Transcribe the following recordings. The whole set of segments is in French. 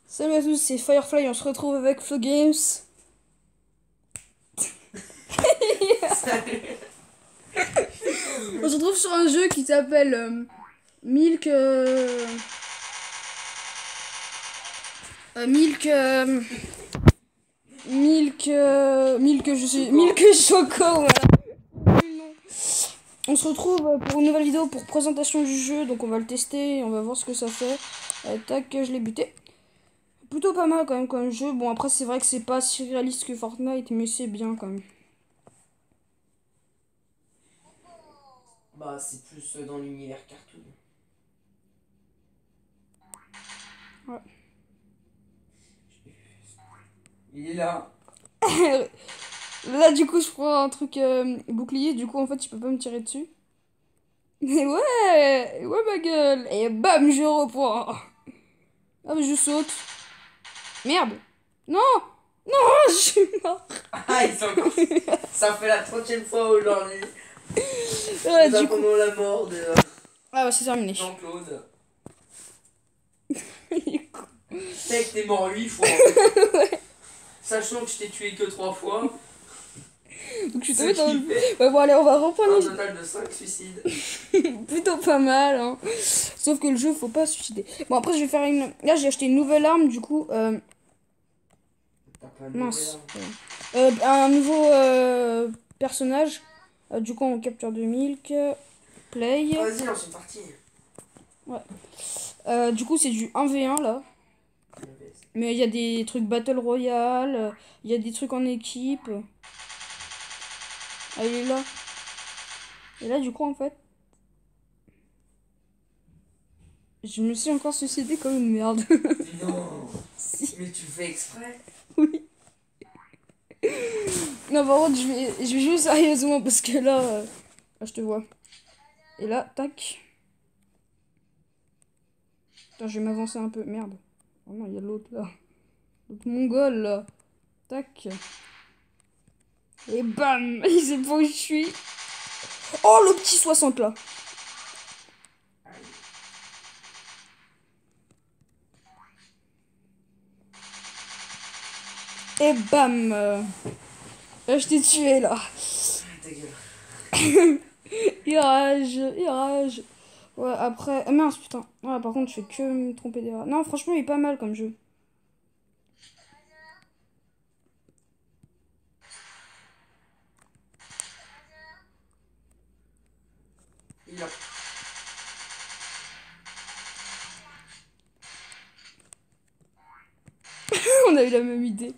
Salut à tous, c'est Firefly, on se retrouve avec Flow Games. On se retrouve sur un jeu qui s'appelle Milk. Milk Choco, voilà. On se retrouve pour une nouvelle vidéo pour présentation du jeu, donc on va le tester, on va voir ce que ça fait. Tac, je l'ai buté. Plutôt pas mal quand même comme jeu. Bon, après c'est vrai que c'est pas si réaliste que Fortnite, mais c'est bien quand même. Bah, c'est plus dans l'univers cartoon. Ouais. Il est là. Là, du coup, je prends un truc bouclier, du coup, en fait, tu peux pas me tirer dessus. Mais ouais, ma gueule. Et bam, je reprends. Ah, mais je saute. Merde. Non, je suis mort. Ah, ils sont encore... Ça fait la 30e fois aujourd'hui. Ouais, Nous du coup. attendons la mort de Ah, ouais, c'est terminé. Jean-Claude. Il est con. T'es que t'es mort 8 fois. Ouais. Sachant que je t'ai tué que 3 fois. Donc, je suis Ce tombée dans qui le. fait Ouais, bon, allez, on va un reprendre. total de 5 suicides. Plutôt pas mal, hein. Sauf que le jeu, faut pas se suicider. Bon, après, je vais faire une. Là, j'ai acheté une nouvelle arme, du coup. T'as pas Mince. là. Un nouveau personnage. Du coup, on capture de Milk. Play. Vas-y, lance une partie. Du coup, c'est du 1v1 là. Mais il y a des trucs Battle Royale. Il y a des trucs en équipe. Elle est là. Et là, du coup, en fait. Je me suis encore suicidée comme une merde. Non. Si. Mais tu fais exprès. Oui. Non, par contre, je vais jouer sérieusement parce que là. Là, je te vois. Et là, tac. Attends, je vais m'avancer un peu. Merde. Oh non, il y a l'autre là. L'autre mongol là. Tac. Et bam. Il sait pas où je suis. Oh, le petit 60 là. Et bam. Là, je t'ai tué là. Ta gueule. Il rage. Ouais, après. Ah, mince, putain. Ouais, par contre, je fais que me tromper des. Non, franchement, il est pas mal comme jeu. Il est là. On a eu la même idée.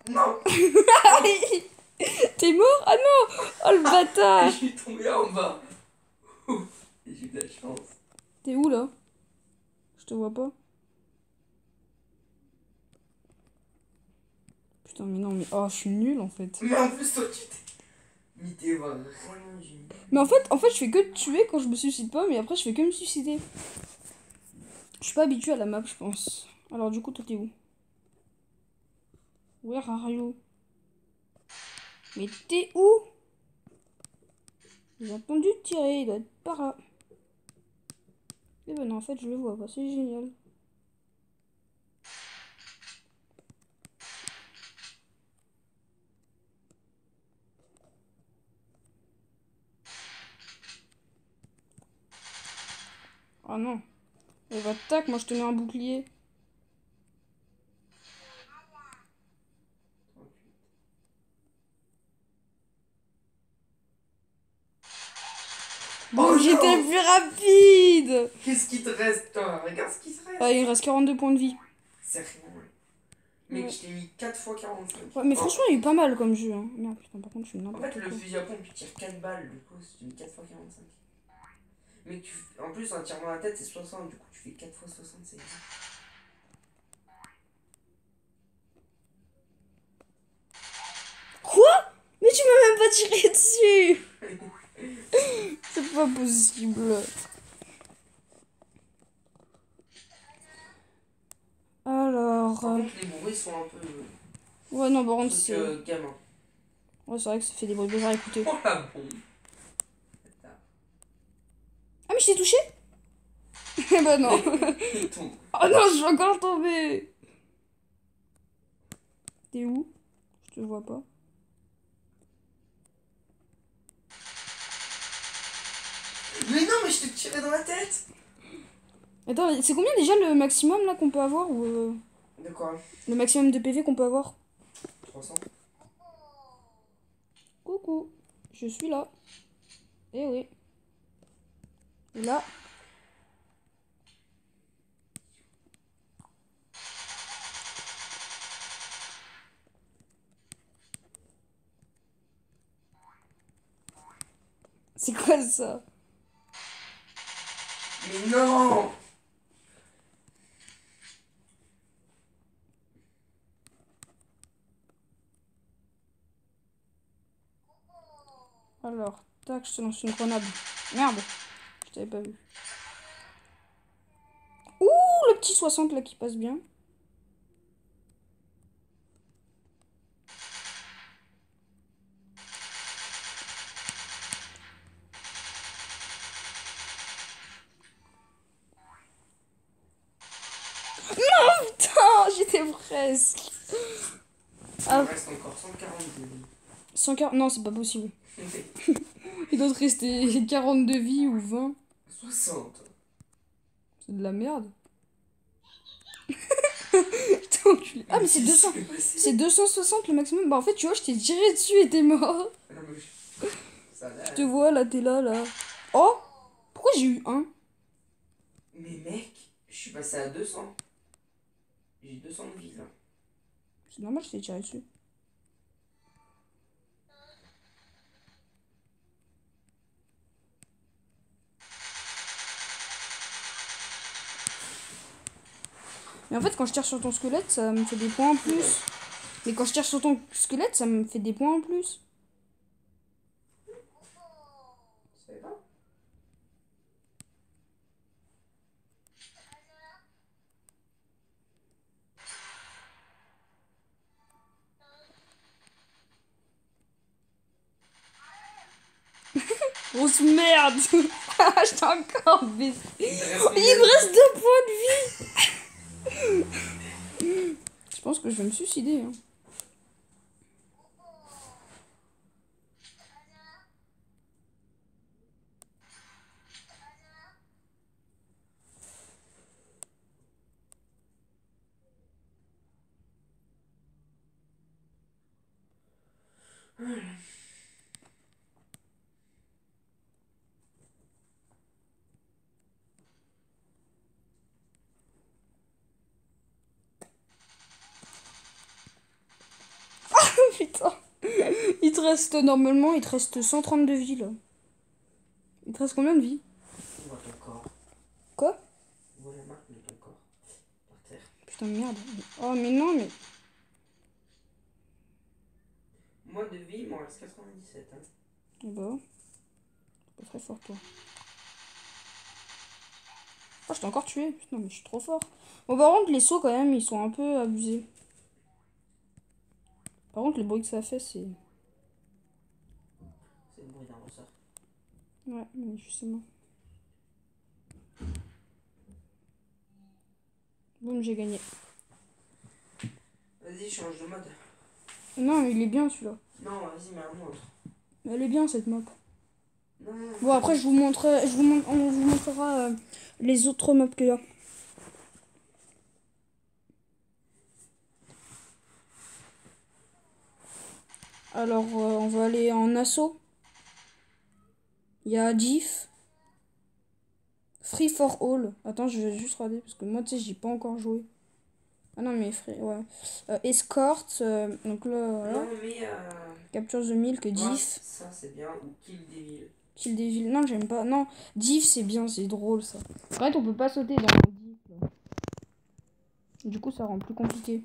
Non. T'es mort? Ah non! Oh le bâtard! Je suis tombé en bas. Ouf. J'ai eu de la chance. T'es où là? Je te vois pas. Putain, mais non, mais. Oh, je suis nulle en fait. Mais en plus, toi, tu t'es. Mais t'es vraiment génial. Mais en fait, je fais que tuer quand je me suicide pas, mais après, je fais que me suicider. Je suis pas habituée à la map, je pense. Alors, du coup, toi, t'es où? Where are you? Mais t'es où? J'ai entendu tirer, il doit être par là. Eh ben non, en fait, je le vois pas, c'est génial. Ah non. Eh bah, tac, moi, je te mets un bouclier. Bon, Oh j'étais non! plus rapide! Qu'est-ce qui te reste, toi? Regarde ce qui te reste. Ah, il reste 42 points de vie. C'est rien. Mec, Ouais. je t'ai mis 4 fois 45. Ouais, mais Oh. franchement, il est pas mal comme jeu. Hein. Merde, putain, par contre, je suis En n'importe fait, le quoi. fusil à pompe, tu tires 4 balles, du coup, tu mets 4 fois 45. Mais en plus, un tir dans la tête, c'est 60, du coup, tu fais 4 fois 60, c'est bien. Quoi? Mais tu m'as même pas tiré dessus! C'est pas possible. Alors. Par contre, les bruits sont un peu. Ouais, non, par contre, Truc c'est. gamin. Ouais, c'est vrai que ça fait des bruits bizarres à écouter. Oh la bombe! Ah, mais je t'ai touché? Eh bah non. Il tombe. Oh non, je suis encore tombée. T'es où? Je te vois pas. Mais non, mais je t'ai tiré dans la tête. Attends, c'est combien déjà le maximum là qu'on peut avoir ou De quoi? le maximum de PV qu'on peut avoir? 300. Coucou, je suis là. Eh oui. Et là. C'est quoi ça? Mais non! Alors, tac, je te lance une grenade. Merde, je t'avais pas vu. Ouh, le petit 60 là qui passe bien. Non, putain, j'étais presque. Il Ah, me reste encore 142. 140... Non, c'est pas possible. Il doit te rester 42 vies ou 20. 60. C'est de la merde. Putain, enculé. Ah, mais c'est 200. C'est 260 le maximum. Bah, en fait, tu vois, je t'ai tiré dessus et t'es mort. Non, mais ça Je là. te vois, là, t'es là, là. Oh, pourquoi j'ai eu un? Mais mec, je suis passé à 200. J'ai 200 de vie là. C'est normal, je t'ai tiré dessus. Mais en fait, quand je tire sur ton squelette, ça me fait des points en plus. Mais quand je tire sur ton squelette, ça me fait des points en plus. Tu savais pas? Grosse merde. Je t'ai encore baissé. Il me reste Il me reste 2 points de vie. Je pense que je vais me suicider. Hein. Putain. Il te reste, normalement, il te reste 132 vies, là. Il te reste combien de vies? On voit ton corps. Quoi? On voit la marque de ton corps. Par terre. Putain, merde. Oh, mais non, mais... Moi de vie, il m'en reste 97. Hein. Oh bah... Pas très fort, toi. Oh, je t'ai encore tué. Putain, mais je suis trop fort. Bon, par contre, les sauts, quand même, ils sont un peu abusés. Par contre, le bruit que ça fait, c'est... C'est le bruit d'un ressort. Ouais, mais justement. Boum, j'ai gagné. Vas-y, change de mode. Non, il est bien, celui-là. Non, vas-y, mets un autre. Elle est bien, cette map. Non. Bon, après, je vous montre... on vous montrera les autres maps qu'il y a. Alors, on va aller en assaut. Il y a GIF. Free for All. Attends, je vais juste regarder parce que moi, tu sais, j'y ai pas encore joué. Ah non, mais free, ouais. Escort. Donc là, voilà. Non, mais. Capture the Milk, Ouais, Diff. ça, c'est bien. Ou Kill Devil. Kill Devil. Non, j'aime pas. Non, Diff, c'est bien, c'est drôle ça. En fait, on peut pas sauter dans Diff. Là. Du coup, ça rend plus compliqué.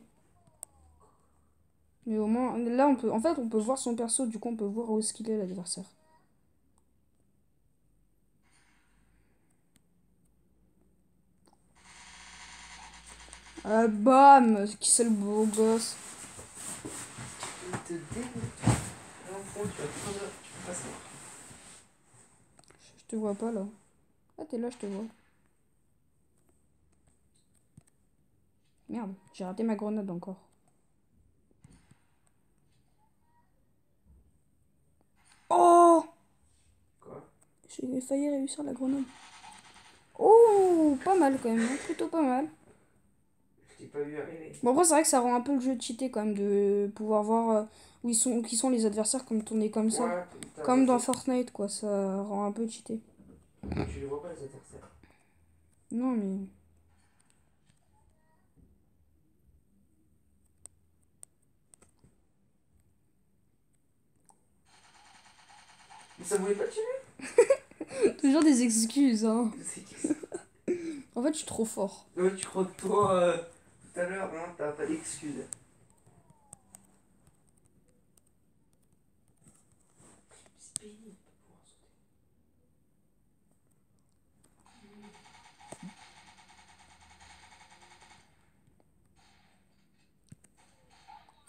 Mais au moins, là, on peut. En fait, on peut voir son perso. Du coup, on peut voir où est-ce qu'il est, l'adversaire. Ah, bam! Qui c'est le beau gosse? Il te démonte. Là, en fond, tu peux pas savoir. Je te vois pas là. Ah, t'es là, je te vois. Merde, j'ai raté ma grenade encore. J'ai failli réussir la grenade. Oh, pas mal quand même, hein, plutôt pas mal. Je t'ai pas vu arriver. Bon, après, c'est vrai que ça rend un peu le jeu cheaté quand même de pouvoir voir qui sont les adversaires comme tourner comme ça. Ouais, Comme dans Fortnite, quoi, ça rend un peu cheaté. tu les vois pas les adversaires. Non, mais. Mais ça voulait pas tuer. Toujours des excuses, hein. C'est- En fait, je suis trop fort. Ouais, tu crois que toi, tout à l'heure, hein, t'as pas d'excuses. C'est pénible de pouvoir sauter.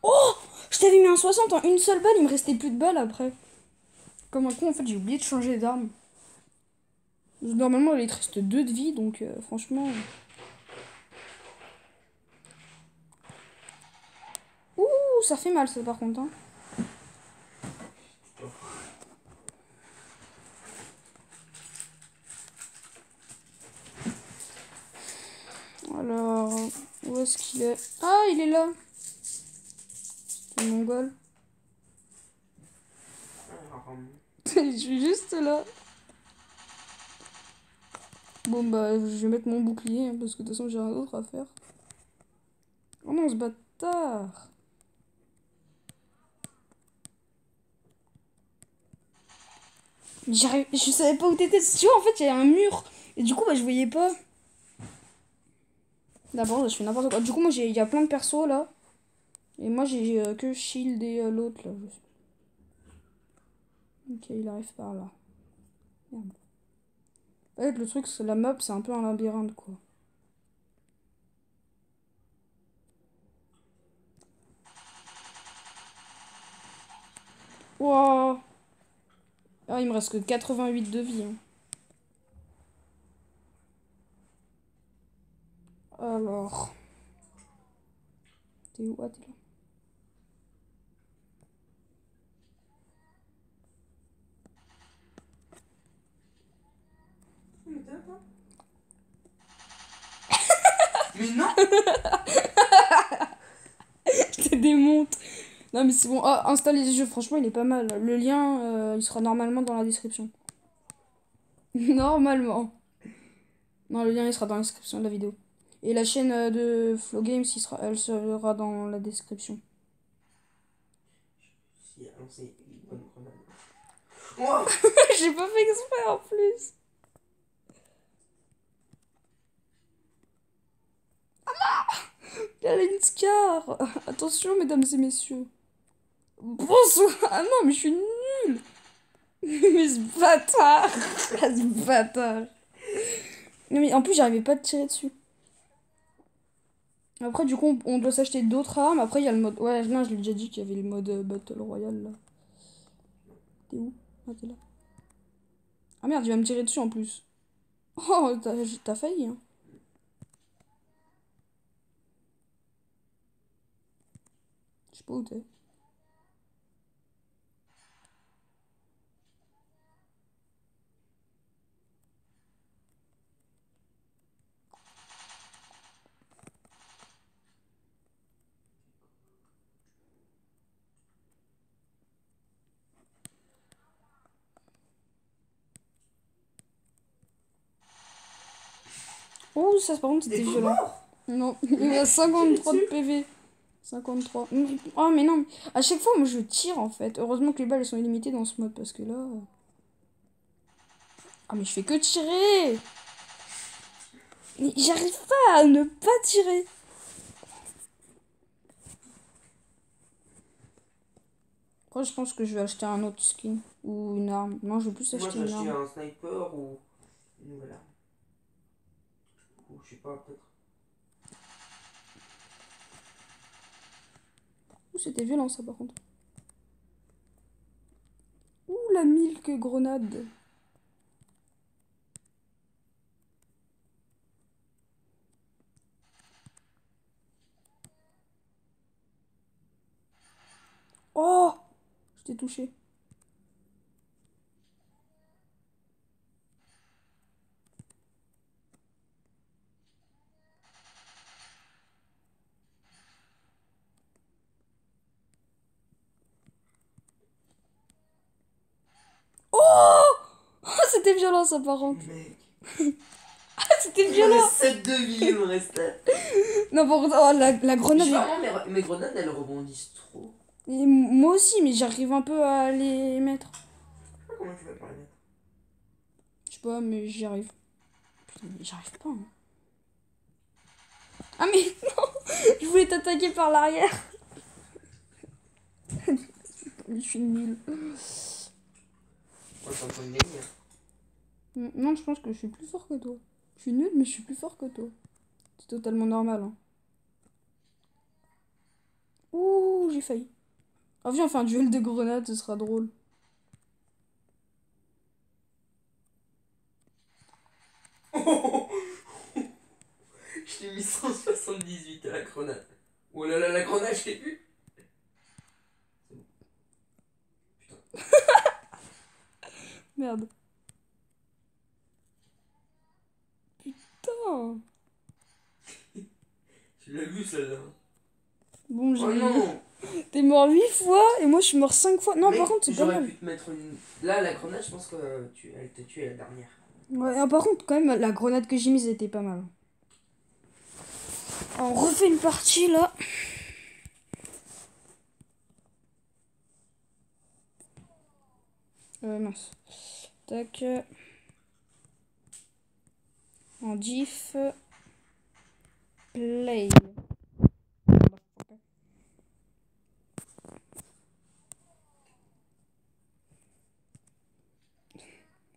Oh, je t'avais mis un 60 en une seule balle, il me restait plus de balles après. Comme un con, en fait, j'ai oublié de changer d'arme. Normalement, il te reste 2 de vie, donc franchement. Ouh, ça fait mal, ça, par contre. Hein. Alors, où est-ce qu'il est? Ah, il est là. C'est mongol. Alors, Je suis juste là. Bon, bah, je vais mettre mon bouclier, hein, parce que de toute façon, j'ai rien d'autre à faire. Oh non, ce bâtard. Je savais pas où t'étais. Tu vois, en fait, il y a un mur. Et du coup, bah, je voyais pas. D'abord, je fais n'importe quoi. Du coup, moi, il y a plein de persos là. Et moi, j'ai que Shield et l'autre là. Ok, il arrive par là. Merde. En fait, le truc, c'est la map, c'est un peu un labyrinthe quoi. Wouah. Ah, il me reste que 88 de vie. Hein. Alors. T'es où? Ah, t'es là. mais non. Je te démonte. Non, mais c'est bon. Ah, installer les jeux, franchement, il est pas mal. Le lien, il sera normalement dans la description. Normalement. Non, le lien, il sera dans la description de la vidéo. Et la chaîne de Flow Games, elle sera dans la description. Si, alors c'est une bonne grenade. Wow. J'ai pas fait exprès en plus. Il y a une scar. Attention, mesdames et messieurs. Bonsoir. Ah non, mais je suis nulle. Mais ce bâtard. Ah, ce bâtard. Non, mais en plus, j'arrivais pas à te tirer dessus. Après, du coup, on doit s'acheter d'autres armes. Après, il y a le mode. Ouais, non, je l'ai déjà dit qu'il y avait le mode Battle Royale là. T'es où? Ah, t'es là. Ah merde, il va me tirer dessus en plus. Oh, t'as failli, hein. Je sais pas où t'es. Oh, ça, par contre, c'était T'es pas violent. mort. Non, il a 53 de PV. 53. Oh, mais non, à chaque fois, moi, je tire, en fait. Heureusement que les balles, elles sont illimitées dans ce mode, parce que là... Ah, mais je fais que tirer. Mais j'arrive pas à ne pas tirer. Après, je pense que je vais acheter un autre skin. Ou une arme. Non, je vais plus Moi acheter j'ai une acheté arme. un sniper ou une nouvelle arme. Ou je sais pas, peut-être. Ouh, c'était violent, ça, par contre. Ouh, la milk grenade. Oh, je t'ai touché. c'était violent ça par contre. Mec. C'était J'en violent. ai 7 de vie, il me restait. Non, par contre, oh, la grenade. Vraiment, mes grenades, elles rebondissent trop. Et moi aussi, mais j'arrive un peu à les mettre. Je sais pas comment tu vas pas les mettre. Je sais pas, mais j'y arrive. Putain, mais j'arrive pas. Hein. Ah, mais non. Je voulais t'attaquer par l'arrière. Je suis nulle. Moi, je suis en train de gagner. Non, je pense que je suis plus fort que toi. Je suis nulle, mais je suis plus fort que toi. C'est totalement normal. Hein. Ouh, j'ai failli. Ah, viens, on fait un duel de grenades, ce sera drôle. Je t'ai mis 178 à la grenade. Oh là là, la grenade, je l'ai eu. C'est bon. Putain. Merde. Putain. Tu l'as vu, celle-là. Bon, j'ai. Oh non. T'es mort 8 fois et moi je suis mort 5 fois. Non, Mec, par contre, c'est pas j'aurais mal. pu te mettre une. Là, la grenade, je pense que elle t'a tué la dernière. Ouais, ah, par contre, quand même, la grenade que j'ai mise était pas mal. On refait une partie là. Mince. Tac. En diff. Play.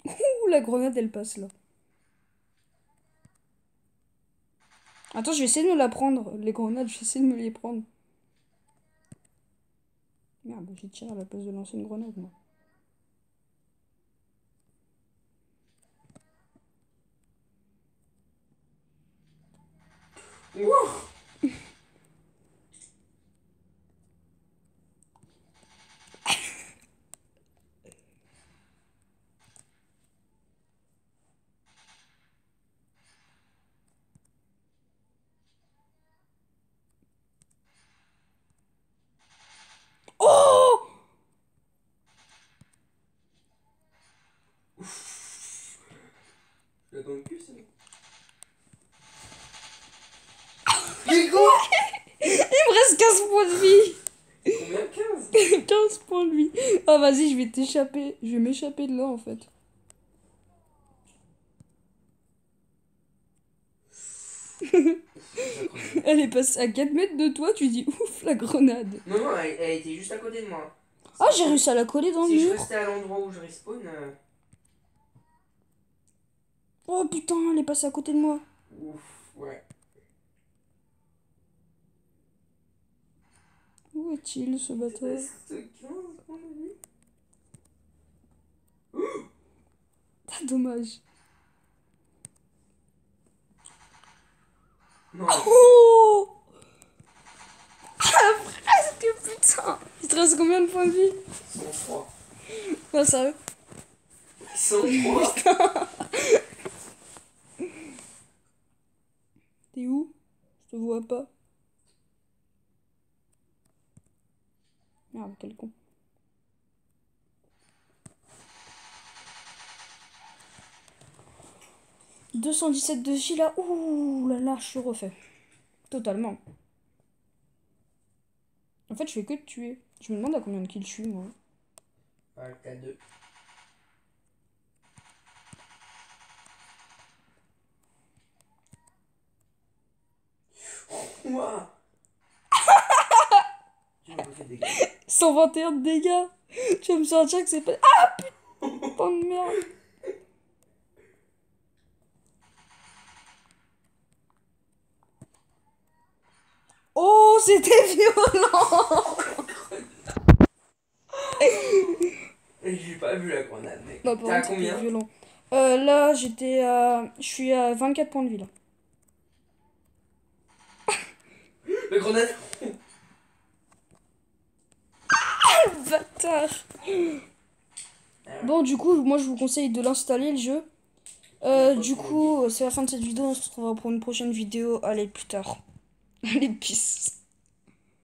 Ouh, la grenade elle passe là. Attends, je vais essayer de me la prendre. Les grenades, je vais essayer de me les prendre. Merde, j'ai tiré à la place de lancer une grenade moi. Wouh. Oh! Je l'ai dans le cul, ça. Mais quoi? Il me reste 15 points de vie. Combien? 15? 15 points de vie. Ah, vas-y, je vais t'échapper. Je vais m'échapper de là en fait. Elle est passée à 4 mètres de toi, tu dis ouf la grenade. Non, non, elle était juste à côté de moi. Ah, j'ai réussi à la coller dans le Si je mur. restais à l'endroit où je respawn. Oh putain, elle est passée à côté de moi. Ouf, ouais. Où est-il ce bâtard? Reste 15 points de vie. Ah, dommage. Non. Oh! Ah, presque, putain. Il te reste combien de points de vie? 103. Ah, sérieux? 103. T'es où? Je te vois pas. Merde, quel con. « 217 de J là. Ouh là là, je suis refait. Totalement. En fait, je fais que de tuer. Je me demande à combien de kills je suis, moi. Ouais, t'as 2. Ouah. Tu m'as pas fait de dégâts. 121 de dégâts. Tu vas me sortir que c'est pas... Ah putain de merde. Oh, c'était violent. J'ai pas vu la grenade, mec. Bah, par T'as contre, combien? c'était violent. Là, j'étais à... Je suis à 24 points de vie, là. La grenade. Bâtard. Bon, du coup, moi, je vous conseille de l'installer, le jeu. Du coup, c'est la fin de cette vidéo. On se retrouvera pour une prochaine vidéo. Allez, plus tard. Allez, peace.